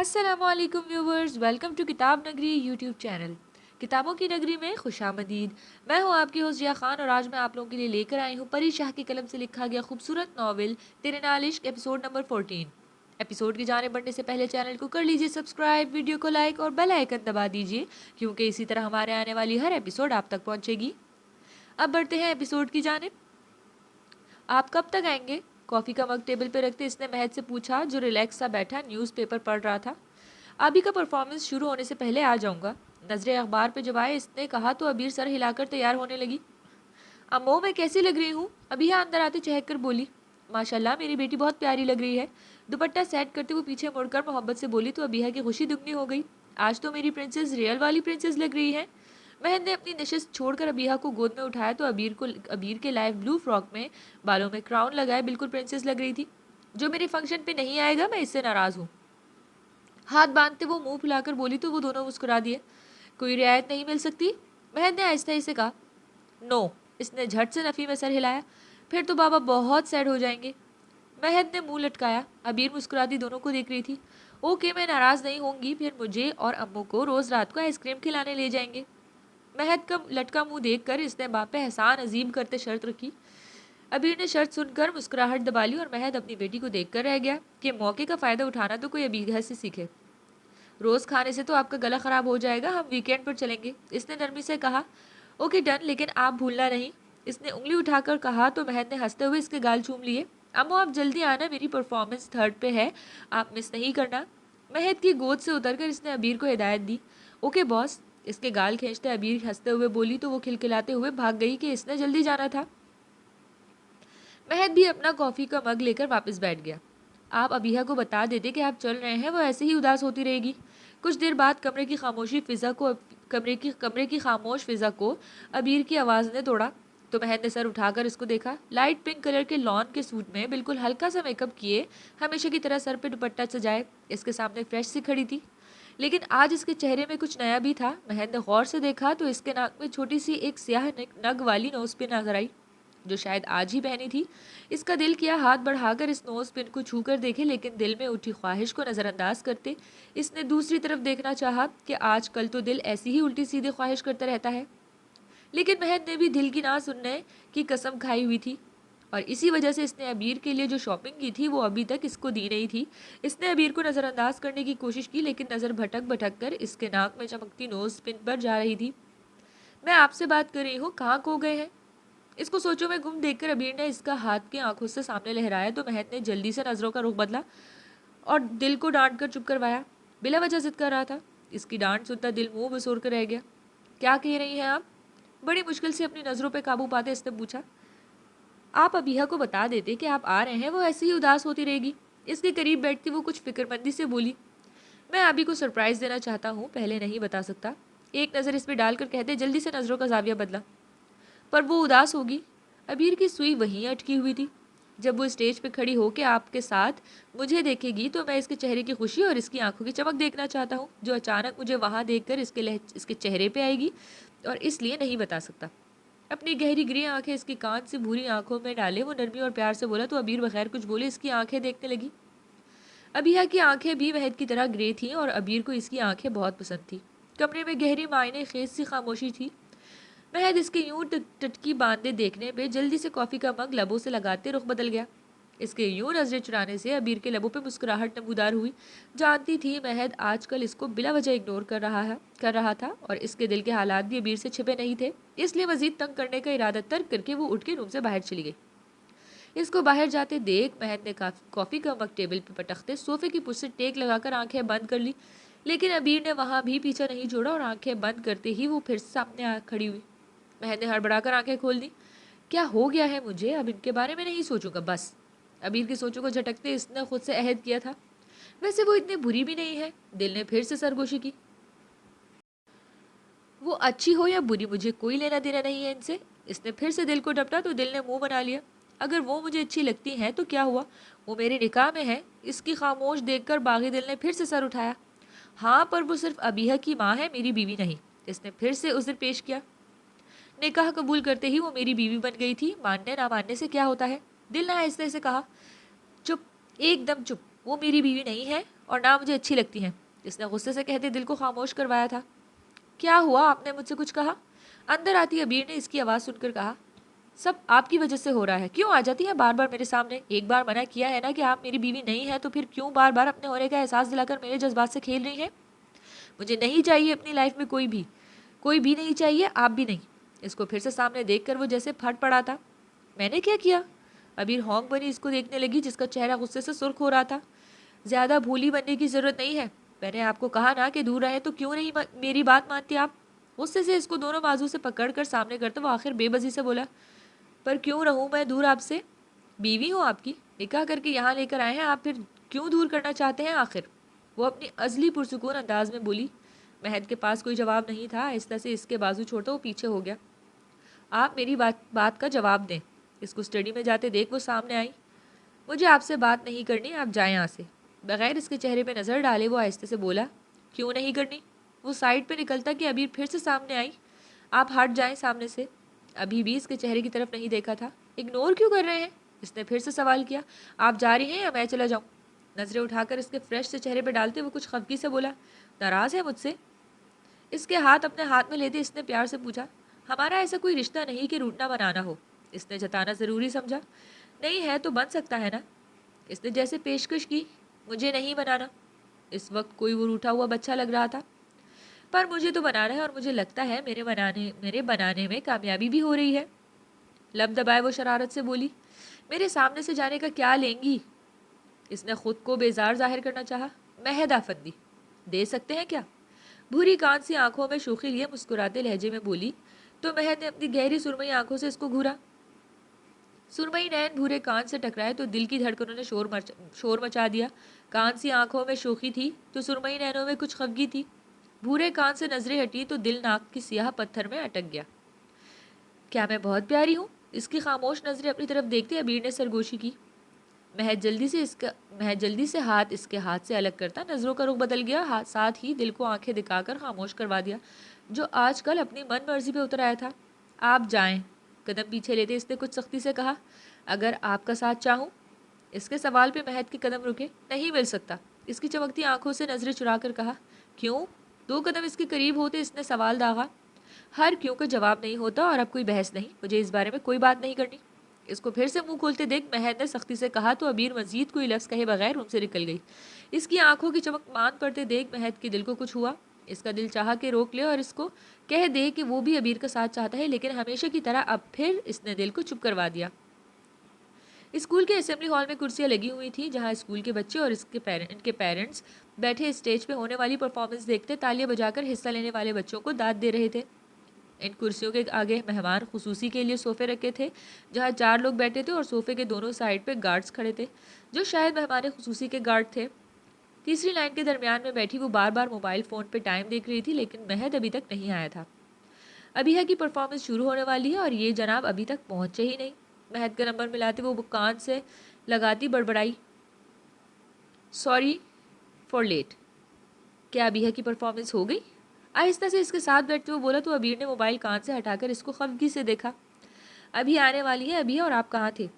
अस्सलामुअलैकुम viewers, welcome to किताब नगरी यूट्यूब चैनल। किताबों की नगरी में खुशामदीद। मैं हूं आपकी होस्ट जिया खान और आज मैं आप लोगों के लिए लेकर आई हूं परी शाह की कलम से लिखा गया खूबसूरत नावल तेरे नाल इश्क एपिसोड नंबर 14। एपिसोड की जाने बढ़ने से पहले चैनल को कर लीजिए सब्सक्राइब, वीडियो को लाइक और बेल आइकन दबा दीजिए क्योंकि इसी तरह हमारे आने वाली हर एपिसोड आप तक पहुंचेगी। अब बढ़ते हैं एपिसोड की जानिब। आप कब तक आएंगे? कॉफ़ी का मग टेबल पर रखते इसने महद से पूछा, जो रिलैक्स सा बैठा न्यूज़पेपर पढ़ रहा था। अभी का परफॉर्मेंस शुरू होने से पहले आ जाऊंगा। नजरें अखबार पे जब आए इसने कहा तो अबीर सर हिलाकर तैयार होने लगी। अम्मो, मैं कैसी लग रही हूँ? अभी यहाँ अंदर आते चहक कर बोली। माशाल्लाह, मेरी बेटी बहुत प्यारी लग रही है। दुपट्टा सेट करते हुए पीछे मुड़कर मोहब्बत से बोली तो अबीहा की खुशी दुगनी हो गई। आज तो मेरी प्रिंसेस रियल वाली प्रिंसेस लग रही है। महन ने अपनी नशिस्त छोड़कर अबीहा को गोद में उठाया तो अबीर के लाइव ब्लू फ्रॉक में बालों में क्राउन लगाए बिल्कुल प्रिंसेस लग रही थी। जो मेरे फंक्शन पे नहीं आएगा मैं इससे नाराज हूँ। हाथ बांधते वो मुंह फुलाकर बोली तो वो दोनों मुस्कुरा दिए। कोई रियायत नहीं मिल सकती? महद ने आहिस्ता से कहा। नो। इसने झट से नफी में सर हिलाया। फिर तो बाबा बहुत सैड हो जाएंगे। महद ने मुंह लटकाया। अबीर मुस्कुराती दोनों को देख रही थी। ओके, मैं नाराज नहीं होंगी, फिर मुझे और अम्मू को रोज रात को आइसक्रीम खिलाने ले जाएंगे। महद का लटका मुंह देखकर इसने बाप पे एहसान अजीम करते शर्त रखी। अबीर ने शर्त सुनकर मुस्कुराहट दबा ली और महद अपनी बेटी को देखकर रह गया कि मौके का फायदा उठाना तो कोई अबीर से सीखे। रोज खाने से तो आपका गला खराब हो जाएगा, हम वीकेंड पर चलेंगे, इसने नरमी से कहा। ओके डन, लेकिन आप भूलना नहीं, इसने उंगली उठाकर कहा तो महद ने हंसते हुए इसके गाल चूम लिए। अम्मू, आप जल्दी आना, मेरी परफॉर्मेंस थर्ड पे है, आप मिस नहीं करना। महद की गोद से उतरकर इसने अबीर को हिदायत दी। ओके बॉस, इसके गाल खींचते अबीर हंसते हुए बोली तो वो खिलखिलाते हुए भाग गई कि इसने जल्दी जाना था। महद भी अपना कॉफी का मग लेकर वापस बैठ गया। आप अबीहा को बता देते कि आप चल रहे हैं, वो ऐसे ही उदास होती रहेगी। कुछ देर बाद कमरे की खामोश फिजा को अबीर की आवाज़ ने तोड़ा तो महद ने सर उठाकर इसको देखा। लाइट पिंक कलर के लॉन के सूट में बिल्कुल हल्का सा मेकअप किए, हमेशा की तरह सर पे दुपट्टा सजाए, इसके सामने फ्रेश सी खड़ी थी। लेकिन आज इसके चेहरे में कुछ नया भी था। महद ने गौर से देखा तो इसके नाक में छोटी सी एक स्याह नग वाली नोज पिन नजर आई, जो शायद आज ही पहनी थी। इसका दिल किया हाथ बढ़ाकर इस नोज पिन को छू कर देखे, लेकिन दिल में उठी ख्वाहिश को नज़रअंदाज करते इसने दूसरी तरफ देखना चाहा कि आजकल तो दिल ऐसी ही उल्टी सीधी ख्वाहिश करता रहता है। लेकिन महद ने भी दिल की ना सुनने की कसम खाई हुई थी और इसी वजह से इसने अबीर के लिए जो शॉपिंग की थी वो अभी तक इसको दी नहीं थी। इसने अबीर को नज़रअंदाज करने की कोशिश की, लेकिन नज़र भटक भटक कर इसके नाक में चमकती नोज पिन पर जा रही थी। मैं आपसे बात कर रही हूँ, कहाँ खो गए हैं? इसको सोचों में गुम देखकर अबीर ने इसका हाथ की आंखों से सामने लहराया तो महद ने जल्दी से नजरों का रुख बदला और दिल को डांट कर चुप करवाया। बिला वजह जिद कर रहा था। इसकी डांट सुनता दिल मुंह बसोर कर रह गया। क्या कह रही हैं आप? बड़ी मुश्किल से अपनी नजरों पर काबू पाते इसने पूछा। आप अबीहा को बता देते कि आप आ रहे हैं, वो ऐसी ही उदास होती रहेगी। इसके करीब बैठती वो कुछ फिक्रमंदी से बोली। मैं अभी को सरप्राइज देना चाहता हूँ, पहले नहीं बता सकता। एक नज़र इस पर डालकर कहते जल्दी से नजरों का जाविया बदला। पर वो उदास होगी। अबीर की सुई वहीं अटकी हुई थी। जब वो स्टेज पे खड़ी होकर आपके साथ मुझे देखेगी तो मैं इसके चेहरे की खुशी और इसकी आंखों की चमक देखना चाहता हूँ, जो अचानक मुझे वहाँ देखकर इसके चेहरे पे आएगी, और इसलिए नहीं बता सकता। अपनी गहरी ग्रे आंखें इसकी कांच से भूरी आंखों में डाले वो नरमी और प्यार से बोला तो अबीर बगैर कुछ बोले इसकी आंखें देखने लगी। अबीहा की आंखें भी महद की तरह ग्रे थीं और अबीर को इसकी आंखें बहुत पसंद थी। कमरे में गहरी मायने खेज सी खामोशी थी। महद इसके यूं टटकी बांधे देखने पे जल्दी से कॉफ़ी का मग लबों से लगाते रुख बदल गया। इसके यूं नजरें चुराने से अबीर के लबों पे मुस्कुराहट नमूदार हुई। जानती थी महद आजकल इसको बिला वजह इग्नोर कर रहा था और इसके दिल के हालात भी अबीर से छिपे नहीं थे, इसलिए मजीद तंग करने का इरादा तर्क करके वो उठ के रूम से बाहर चली गई। इसको बाहर जाते देख महद ने कॉफ़ी का मग टेबल पर पटकते सोफे की पुछ से टेक लगाकर आंखें बंद कर ली, लेकिन अबीर ने वहां भी पीछा नहीं छोड़ा और आंखें बंद करते ही वो फिर सामने आ खड़ी हुई। महद ने हड़बड़ाकर आंखें खोल दी। क्या हो गया है मुझे? अब इनके बारे में नहीं सोचूंगा बस। अबीर की सोचों को झटकते इसने खुद से अहद किया था। वैसे वो इतनी बुरी भी नहीं है। दिल ने फिर से सरगोशी की। वो अच्छी हो या बुरी मुझे कोई लेना देना नहीं है इनसे। इसने फिर से दिल को डपटा तो दिल ने मुंह बना लिया। अगर वो मुझे अच्छी लगती हैं तो क्या हुआ, वो मेरे निकाह में है। इसकी खामोश देखकर बागी दिल ने फिर से सर उठाया। हाँ, पर वो सिर्फ अबीहा की माँ है, मेरी बीवी नहीं। इसने फिर से उस दिन पेश किया। निकाह कबूल करते ही वो मेरी बीवी बन गई थी, मानने ना मानने से क्या होता है। दिल ने आहिस्ते से कहा। चुप, एकदम चुप, वो मेरी बीवी नहीं है। और ना मुझे अच्छी लगती हैं, इसने गुस्से से कहते दिल को खामोश करवाया था। क्या हुआ, आपने मुझसे कुछ कहा? अंदर आती अबीर ने इसकी आवाज़ सुनकर कहा। सब आपकी वजह से हो रहा है, क्यों आ जाती है बार बार मेरे सामने? एक बार मना किया है ना कि आप मेरी बीवी नहीं है, तो फिर क्यों बार बार अपने होने का एहसास दिलाकर मेरे जज्बात से खेल रही हैं? मुझे नहीं चाहिए अपनी लाइफ में कोई भी नहीं चाहिए, आप भी नहीं। इसको फिर से सामने देखकर वो जैसे फट पड़ा था। मैंने क्या किया? अबीर हौंक बनी इसको देखने लगी, जिसका चेहरा गुस्से से सुर्ख हो रहा था। ज़्यादा भूली बनने की ज़रूरत नहीं है, मैंने आपको कहा ना कि दूर रहे, तो क्यों नहीं मेरी बात मानती आप? गुस्से से इसको दोनों बाजू से पकड़कर सामने करते वो आखिर बेबसी से बोला, पर क्यों रहूं मैं दूर आपसे? बीवी हूँ आपकी, निकाह करके यहाँ लेकर आए हैं आप, फिर क्यों दूर करना चाहते हैं आखिर? वो अपनी अजली पुरसुकून अंदाज में बोली। महद के पास कोई जवाब नहीं था, आहिस्ता से इसके बाजू छोड़ता वो पीछे हो गया। आप मेरी बात का जवाब दें। इसको स्टडी में जाते देख वो सामने आई। मुझे आपसे बात नहीं करनी, आप जाएं यहाँ से। बगैर इसके चेहरे पे नज़र डाले वो आहिस्ते से बोला, क्यों नहीं करनी? वो साइड पे निकलता कि अबीर फिर से सामने आई। आप हट जाएं सामने से। अभी भी इसके चेहरे की तरफ नहीं देखा था। इग्नोर क्यों कर रहे हैं? इसने फिर से सवाल किया। आप जा रही हैं या मैं चला जाऊं? नजरें उठाकर इसके फ्रेश से चेहरे पे डालते वो कुछ खफगी से बोला, नाराज है मुझसे? इसके हाथ अपने हाथ में लेते इसने प्यार से पूछा, हमारा ऐसा कोई रिश्ता नहीं कि रूठना बनाना हो। इसने जताना ज़रूरी समझा। नहीं है तो बन सकता है ना? इसने जैसे पेशकश की। मुझे नहीं बनाना। इस वक्त कोई वो रूठा हुआ बच्चा लग रहा था। पर मुझे तो बनाना है, और मुझे लगता है मेरे बनाने में कामयाबी भी हो रही है। लब दबाए वो शरारत से बोली, मेरे सामने से जाने का क्या लेंगी? इसने खुद को बेजार जाहिर करना चाहा। महद आफंदी, दे सकते हैं क्या? भूरी कान सी आंखों में शोखी लिए मुस्कुराते लहजे में बोली, तो महद ने अपनी गहरी सुरमई आंखों से इसको घूरा। सुरमई नैन भूरे कान से टकराए तो दिल की धड़कनों ने शोर मचा दिया। कान सी आंखों में शोखी थी तो सुरमई नैनों में कुछ खफगी थी। भूरे कान से नजरें हटी तो दिल नाक की सियाह पत्थर में अटक गया। क्या मैं बहुत प्यारी हूँ? इसकी खामोश नजरें अपनी तरफ देखते अबीर ने सरगोशी की। महज जल्दी से हाथ इसके हाथ से अलग करता नजरों का रुख बदल गया, साथ ही दिल को आंखें दिखाकर खामोश करवा दिया, जो आजकल अपनी मन मर्जी पे उतर आया था। आप जाएं। कदम पीछे लेते इसने कुछ सख्ती से कहा। अगर आपका साथ चाहूँ? इसके सवाल पे महद के कदम रुके। नहीं मिल सकता। इसकी चमकती आंखों से नजरें चुरा कर कहा। क्यों? दो कदम इसके करीब होते इसने सवाल दागा। हर क्यों का जवाब नहीं होता, और अब कोई बहस नहीं, मुझे इस बारे में कोई बात नहीं करनी। इसको फिर से मुंह खोलते देख महद ने सख्ती से कहा तो अबीर मजीद कोई लफ्ज़ कहे बगैर रूम से निकल गई। इसकी आंखों की चमक मान पड़ते देख महद के दिल को कुछ हुआ। इसका दिल चाहा कि रोक ले और इसको कह दे कि वो भी अबीर का साथ चाहता है, लेकिन हमेशा की तरह अब फिर इसने दिल को चुप करवा दिया। स्कूल के असेंबली हॉल में कुर्सियां लगी हुई थी, जहां स्कूल के बच्चे और इनके पेरेंट्स बैठे स्टेज पे होने वाली परफॉर्मेंस देखते तालियां बजाकर हिस्सा लेने वाले बच्चों को दाद दे रहे थे। इन कुर्सियों के आगे मेहमान खुसूसी के लिए सोफे रखे थे, जहां 4 लोग बैठे थे और सोफे के दोनों साइड पे गार्ड्स खड़े थे, जो शायद मेहमान खुसूसी के गार्ड थे। तीसरी लाइन के दरमियान में बैठी वो बार बार मोबाइल फ़ोन पे टाइम देख रही थी, लेकिन महद अभी तक नहीं आया था। अबीहा की परफॉर्मेंस शुरू होने वाली है और ये जनाब अभी तक पहुंचे ही नहीं। महद का नंबर मिलाते वो कान से लगाती बड़बड़ाई, सॉरी फॉर लेट। क्या अबीहा की परफॉर्मेंस हो गई? आहिस्ता से इसके साथ बैठते हुए बोला तो अबीर ने मोबाइल कान से हटाकर इसको खफगी से देखा। अभी आने वाली है अबीहा, और आप कहाँ थे?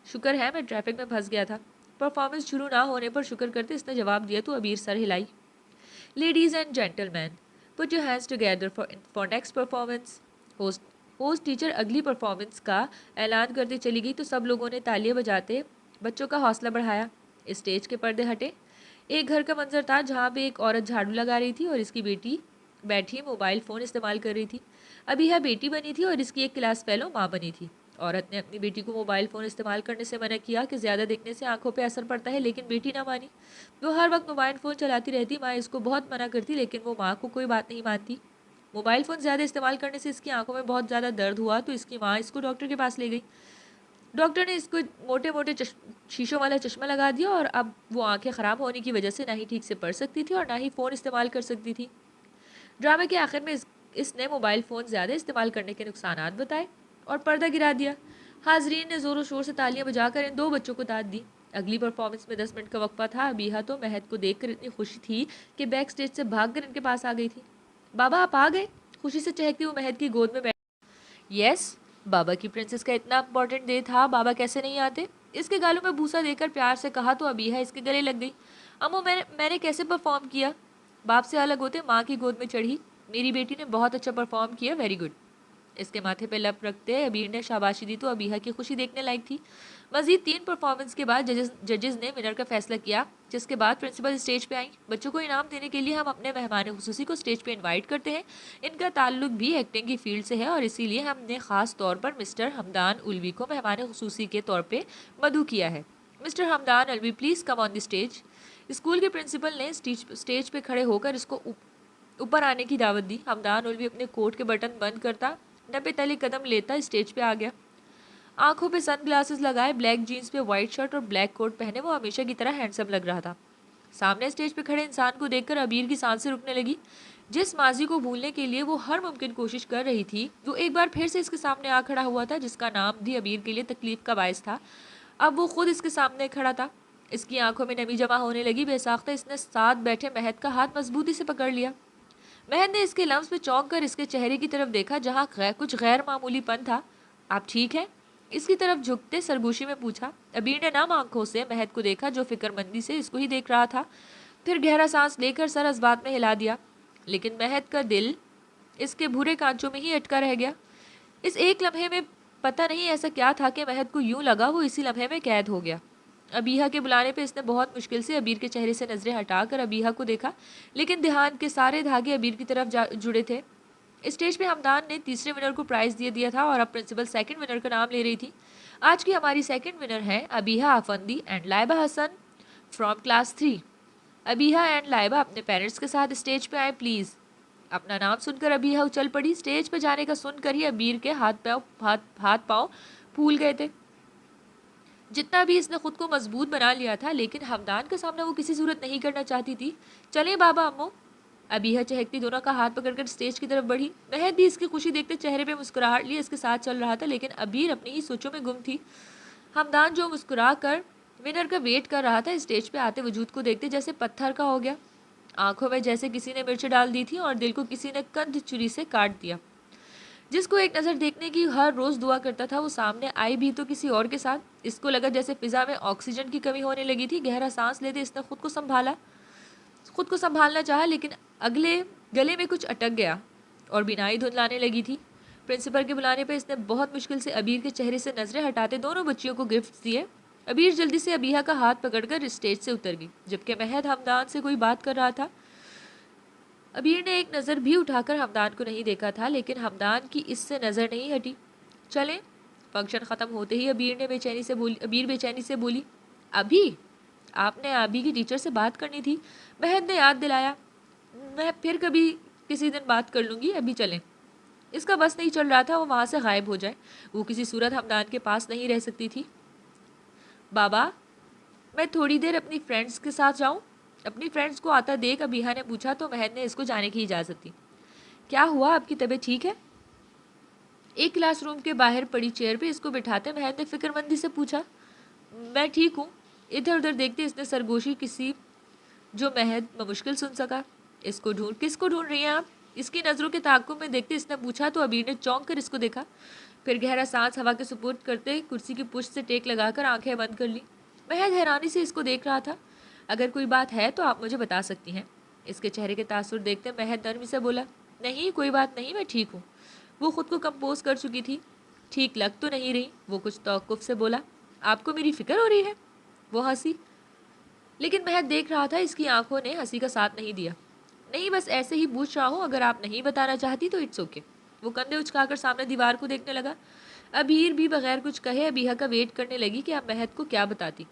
शुक्र है मैं ट्रैफिक में फंस गया था। परफॉर्मेंस शुरू ना होने पर शुक्र करते इसने जवाब दिया तो अबीर सर हिलाई। Ladies and gentleman, put your hands together for next performance. Host teacher अगली परफॉर्मेंस का ऐलान करते चली गई तो सब लोगों ने तालियां बजाते बच्चों का हौसला बढ़ाया। स्टेज के पर्दे हटे। एक घर का मंजर था जहाँ पे एक औरत झाड़ू लगा रही थी और इसकी बेटी बैठी मोबाइल फ़ोन इस्तेमाल कर रही थी। अभी यह बेटी बनी थी और इसकी एक क्लास फेलो माँ बनी थी। औरत ने अपनी बेटी को मोबाइल फ़ोन इस्तेमाल करने से मना किया कि ज़्यादा देखने से आंखों पे असर पड़ता है, लेकिन बेटी ना मानी। वो हर वक्त मोबाइल फ़ोन चलाती रहती। माँ इसको बहुत मना करती, लेकिन वो माँ को कोई बात नहीं मानती। मोबाइल फ़ोन ज़्यादा इस्तेमाल करने से इसकी आंखों में बहुत ज़्यादा दर्द हुआ तो इसकी माँ इसको डॉक्टर के पास ले गई। डॉक्टर ने इसको मोटे मोटे शीशों वाला चश्मा लगा दिया और अब वो आंखें ख़राब होने की वजह से ना ही ठीक से पढ़ सकती थी और ना ही फ़ोन इस्तेमाल कर सकती थी। ड्रामे के आखिर में इसने मोबाइल फ़ोन ज़्यादा इस्तेमाल करने के नुकसानात बताए और पर्दा गिरा दिया। हाजरीन ने ज़ोरों शोर से तालियां बजाकर इन दो बच्चों को दाद दी। अगली परफॉर्मेंस में 10 मिनट का वक्फा था। अबीहा तो महद को देखकर इतनी खुशी थी कि बैक स्टेज से भागकर इनके पास आ गई थी। बाबा आप आ गए? खुशी से चहकती वो महद की गोद में बैठ। यस, बाबा की प्रिंसेस का इतना इंपॉर्टेंट डे था, बाबा कैसे नहीं आते? इसके गालों में भूसा देकर प्यार से कहा तो अबीहा इसके गले लग गई। अम्मू मैंने कैसे परफॉर्म किया? बाप से अलग होते माँ की गोद में चढ़ी। मेरी बेटी ने बहुत अच्छा परफॉर्म किया, वेरी गुड। इसके माथे पे लप रखते अबीर ने शाबाशी दी तो अबीहा की खुशी देखने लायक थी। मजीद 3 परफॉर्मेंस के बाद जजेस ने विनर का फैसला किया, जिसके बाद प्रिंसिपल स्टेज पे आई। बच्चों को इनाम देने के लिए हम अपने मेहमान खुसूसी को स्टेज पे इनवाइट करते हैं। इनका ताल्लुक भी एक्टिंग की फील्ड से है और इसीलिए हमने खास तौर पर मिस्टर हमदान उल्वी को मेहमान खुसूसी के तौर पर मदऊ किया है। Mister Hamdan Alvi, please come on the stage. School के प्रिंसिपल ने स्टेज पे खड़े होकर इसको ऊपर आने की दावत दी। हमदान उल्वी अपने कोट के बटन बंद करता, नब्बे तले कदम लेता स्टेज पे आ गया। आंखों पे सनग्लासेस लगाए, ब्लैक जीन्स पे वाइट शर्ट और ब्लैक कोट पहने वो हमेशा की तरह हैंडसम लग रहा था। सामने स्टेज पे खड़े इंसान को देखकर अबीर की सांसें रुकने लगी। जिस माजी को भूलने के लिए वो हर मुमकिन कोशिश कर रही थी, वो एक बार फिर से इसके सामने आ खड़ा हुआ था, जिसका नाम भी अबीर के लिए तकलीफ का बायस था। अब वो खुद इसके सामने खड़ा था। इसकी आंखों में नमी जमा होने लगी। बेसाख्ता इसने साथ बैठे महद का हाथ मजबूती से पकड़ लिया। महद ने इसके लम्स पे चौंक कर इसके चेहरे की तरफ देखा, जहाँ कुछ गैर मामूलीपन था। आप ठीक हैं? इसकी तरफ झुकते सरगोशी में पूछा। अबीर ने नम आंखों से महद को देखा, जो फिक्रमंदी से इसको ही देख रहा था। फिर गहरा सांस लेकर सर इस बात में हिला दिया, लेकिन महद का दिल इसके भूरे कांचों में ही अटका रह गया। इस एक लम्हे में पता नहीं ऐसा क्या था कि महद को यूं लगा वो इसी लम्हे में कैद हो गया। अबीहा के बुलाने पे इसने बहुत मुश्किल से अबीर के चेहरे से नजरें हटाकर अबीहा को देखा, लेकिन ध्यान के सारे धागे अबीर की तरफ जुड़े थे। स्टेज पे हमदान ने तीसरे विनर को प्राइज दे दिया था और अब प्रिंसिपल सेकंड विनर का नाम ले रही थी। आज की हमारी सेकंड विनर है Abiha Afandi and Laiba Hasan from class 3। Abiha and Laiba अपने पेरेंट्स के साथ स्टेज पे आए प्लीज। अपना नाम सुनकर अबीहा उछल पड़ी। स्टेज पे जाने का सुनकर ही अबीर के हाथ पाँव फूल गए थे। जितना भी इसने खुद को मजबूत बना लिया था, लेकिन हमदान का सामना वो किसी सूरत नहीं करना चाहती थी। चले बाबा अम्मू। अबीहा चहकती दोनों का हाथ पकड़कर स्टेज की तरफ बढ़ी। महद भी इसकी खुशी देखते चेहरे पे मुस्कुराहट लिए इसके साथ चल रहा था, लेकिन अबीर अपनी ही सोचों में गुम थी। हमदान जो मुस्कुरा कर विनर का वेट कर रहा था, स्टेज पे आते वजूद को देखते जैसे पत्थर का हो गया। आंखों में जैसे किसी ने मिर्च डाल दी थी और दिल को किसी ने कंध छुरी से काट दिया। जिसको एक नज़र देखने की हर रोज़ दुआ करता था, वो सामने आई भी तो किसी और के साथ। इसको लगा जैसे फिजा में ऑक्सीजन की कमी होने लगी थी। गहरा सांस लेते इसने खुद को संभालना चाहा, लेकिन अगले गले में कुछ अटक गया और बिनाई धुंधलाने लगी थी। प्रिंसिपल के बुलाने पर इसने बहुत मुश्किल से अबीर के चेहरे से नजरें हटाते दोनों बच्चियों को गिफ्ट दिए। अबीर जल्दी से अबीहा का हाथ पकड़कर स्टेज से उतर गई, जबकि महद हमदान से कोई बात कर रहा था। अबीर ने एक नज़र भी उठाकर हमदान को नहीं देखा था, लेकिन हमदान की इससे नज़र नहीं हटी। चलें। फंक्शन ख़त्म होते ही अबीर बेचैनी से बोली, अभी आपने अभी की टीचर से बात करनी थी। महद ने याद दिलाया, मैं फिर कभी किसी दिन बात कर लूँगी, अभी चलें। इसका बस नहीं चल रहा था वो वहाँ से गायब हो जाए। वो किसी सूरत हमदान के पास नहीं रह सकती थी। बाबा, मैं थोड़ी देर अपनी फ्रेंड्स के साथ जाऊँ? अपनी फ्रेंड्स को आता देख अबीहा ने पूछा तो महद ने इसको जाने की इजाज़त दी। क्या हुआ, आपकी तबीयत ठीक है? एक क्लासरूम के बाहर पड़ी चेयर पे इसको बिठाते महद ने फिक्रमंदी से पूछा। मैं ठीक हूँ। इधर उधर देखते इसने सरगोशी किसी जो महद मुश्किल सुन सका। किसको ढूंढ रही हैं आप? इसकी नज़रों के ताक़ुब में देखते इसने पूछा तो अबीर ने चौंक कर इसको देखा। फिर गहरा सांस हवा के सुपुर्द करते कुर्सी की पुश्त से टेक लगाकर आंखें बंद कर ली। महद हैरानी से इसको देख रहा था। अगर कोई बात है तो आप मुझे बता सकती हैं। इसके चेहरे के तासुर देखते महद नरमी से बोला, नहीं कोई बात नहीं, मैं ठीक हूँ। वो खुद को कंपोज कर चुकी थी। ठीक लग तो नहीं रही, वो कुछ तौक़ुफ़ से बोला। आपको मेरी फ़िक्र हो रही है? वो हंसी, लेकिन महद देख रहा था इसकी आंखों ने हंसी का साथ नहीं दिया। नहीं, बस ऐसे ही पूछ रहा हूँ, अगर आप नहीं बताना चाहती तो इट्स ओके। वो कंधे उचकाकर सामने दीवार को देखने लगा। अबीर भी बगैर कुछ कहे अबीहा का वेट करने लगी कि अब महद को क्या बताती।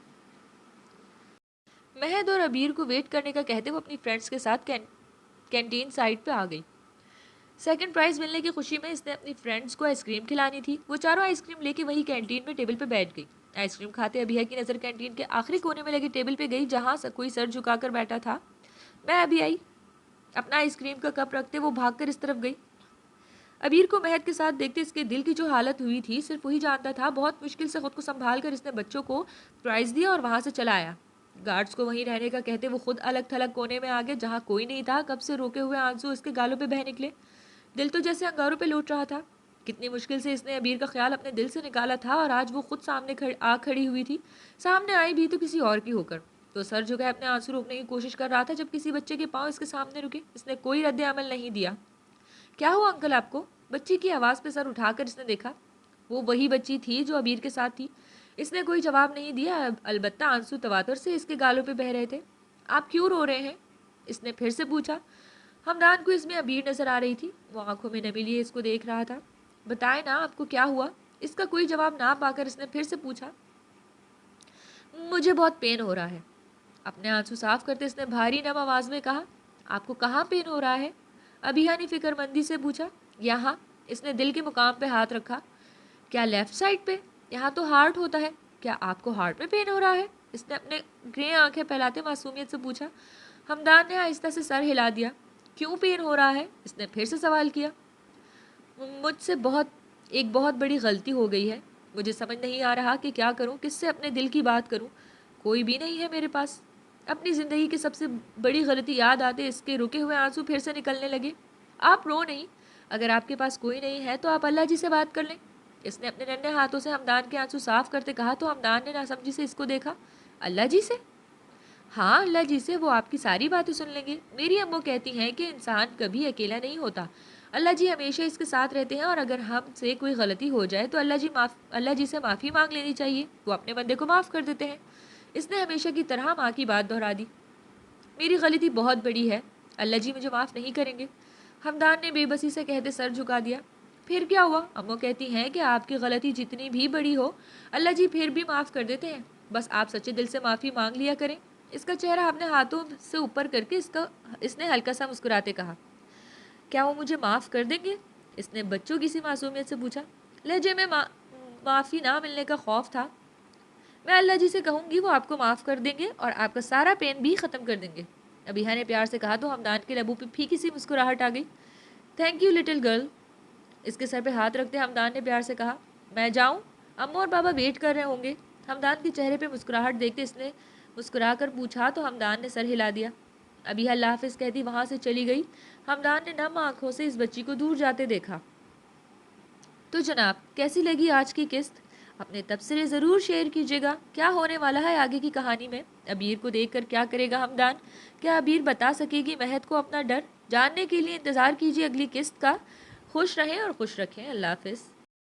महद और अबीर को वेट करने का कहते वो अपनी फ्रेंड्स के साथ कैंटीन साइड पे आ गई। सेकंड प्राइज़ मिलने की खुशी में इसने अपनी फ्रेंड्स को आइसक्रीम खिलानी थी। वो चारों आइसक्रीम लेके वही कैंटीन में टेबल पे बैठ गई। आइसक्रीम खाते अबीहा की नज़र कैंटीन के आखिरी कोने में लगी टेबल पे गई, जहाँ कोई सर झुकाकर बैठा था। मैं अभी आई। अपना आइसक्रीम का कप रखते वो भागकर इस तरफ गई। अबीर को महद के साथ देखते इसके दिल की जो हालत हुई थी सिर्फ वही जानता था। बहुत मुश्किल से खुद को संभाल कर इसने बच्चों को प्राइज़ दिया और वहाँ से चला आया। गार्ड्स को वहीं रहने का कहते वो खुद अलग थलग कोने में आ गए, जहाँ कोई नहीं था। कब से रोके हुए आंसू इसके गालों पे बह निकले। दिल तो जैसे अंगारों पे लौट रहा था। कितनी मुश्किल से इसने अबीर का ख्याल अपने दिल से निकाला था और आज वो खुद सामने आ खड़ी हुई थी। सामने आई भी तो किसी और की होकर। तो सर झुकाए अपने आंसू रोकने की कोशिश कर रहा था जब किसी बच्चे के पाँव इसके सामने रुके। इसने कोई रद्द अमल नहीं दिया। क्या हुआ अंकल आपको? बच्ची की आवाज़ पे सर उठाकर इसने देखा। वो वही बच्ची थी जो अबीर के साथ थी। इसने कोई जवाब नहीं दिया, अलबत्ता आंसू तवातर से इसके गालों पे बह रहे थे। आप क्यों रो रहे हैं? इसने फिर से पूछा। हमदान को इसमें अबीर नजर आ रही थी। वो आंखों में नमी लिए इसको देख रहा था। बताए ना आपको क्या हुआ? इसका कोई जवाब ना पाकर इसने फिर से पूछा। मुझे बहुत पेन हो रहा है। अपने आंसू साफ करते इसने भारी नम आवाज में कहा। आपको कहाँ पेन हो रहा है? अबिया ने फिक्रमंदी से पूछा। यहाँ। इसने दिल के मुकाम पे हाथ रखा। क्या लेफ्ट साइड पे? यहाँ तो हार्ट होता है। क्या आपको हार्ट में पेन हो रहा है? इसने अपने ग्रे आंखें फैलाते मासूमियत से पूछा। हमदान ने आहिस्ता से सर हिला दिया। क्यों पेन हो रहा है? इसने फिर से सवाल किया। मुझसे बहुत बड़ी गलती हो गई है। मुझे समझ नहीं आ रहा कि क्या करूं, किससे अपने दिल की बात करूं। कोई भी नहीं है मेरे पास। अपनी ज़िंदगी की सबसे बड़ी गलती याद आते इसके रुके हुए आंसू फिर से निकलने लगे। आप रो नहीं। अगर आपके पास कोई नहीं है तो आप अल्लाह जी से बात कर लें। इसने अपने नन्हे हाथों से हमदान के आंसू साफ करते कहा तो हमदान ने नासमझी से इसको देखा। अल्लाह जी से? हाँ, अल्लाह जी से। वो आपकी सारी बातें सुन लेंगे। मेरी अम्मू कहती हैं कि इंसान कभी अकेला नहीं होता। अल्लाह जी हमेशा इसके साथ रहते हैं और अगर हमसे कोई गलती हो जाए तो अल्लाह जी से माफ़ी मांग लेनी चाहिए। वो अपने बंदे को माफ़ कर देते हैं। इसने हमेशा की तरह माँ की बात दोहरा दी। मेरी गलती बहुत बड़ी है। अल्लाह जी मुझे माफ़ नहीं करेंगे। हमदान ने बेबसी से कहते सर झुका दिया। फिर क्या हुआ? अम्मू कहती हैं कि आपकी गलती जितनी भी बड़ी हो अल्लाह जी फिर भी माफ़ कर देते हैं। बस आप सच्चे दिल से माफ़ी मांग लिया करें। इसका चेहरा अपने हाथों से ऊपर करके इसने हल्का सा मुस्कुराते कहा। क्या वो मुझे माफ़ कर देंगे? इसने बच्चों की सी मासूमियत से पूछा। लहजे में माफ़ी ना मिलने का खौफ था। मैं अल्लाह जी से कहूँगी, वो आपको माफ़ कर देंगे और आपका सारा पेन भी ख़त्म कर देंगे। अबीहा ने प्यार से कहा तो हमदान के लबों पे फीकी सी मुस्कुराहट आ गई। Thank you little girl. इसके सर पे हाथ रखते हमदान ने प्यार से कहा। मैं जाऊँ? अम्मू और बाबा वेट कर रहे होंगे। हमदान के चेहरे पे मुस्कुराहट देखते इसने मुस्कुरा कर पूछा तो हमदान ने सर हिला दिया। अबीहा अल्लाह हाफ़िज़ कहती वहाँ से चली गई। हमदान ने नम आँखों से इस बच्ची को दूर जाते देखा। तो जनाब, कैसी लगी आज की किस्त? अपने तबसरे ज़रूर शेयर कीजिएगा। क्या होने वाला है आगे की कहानी में? अबीर को देखकर क्या करेगा हमदान? क्या अबीर बता सकेगी महद को अपना डर? जानने के लिए इंतज़ार कीजिए अगली किस्त का। खुश रहें और खुश रखें। अल्लाह हाफ़िज़।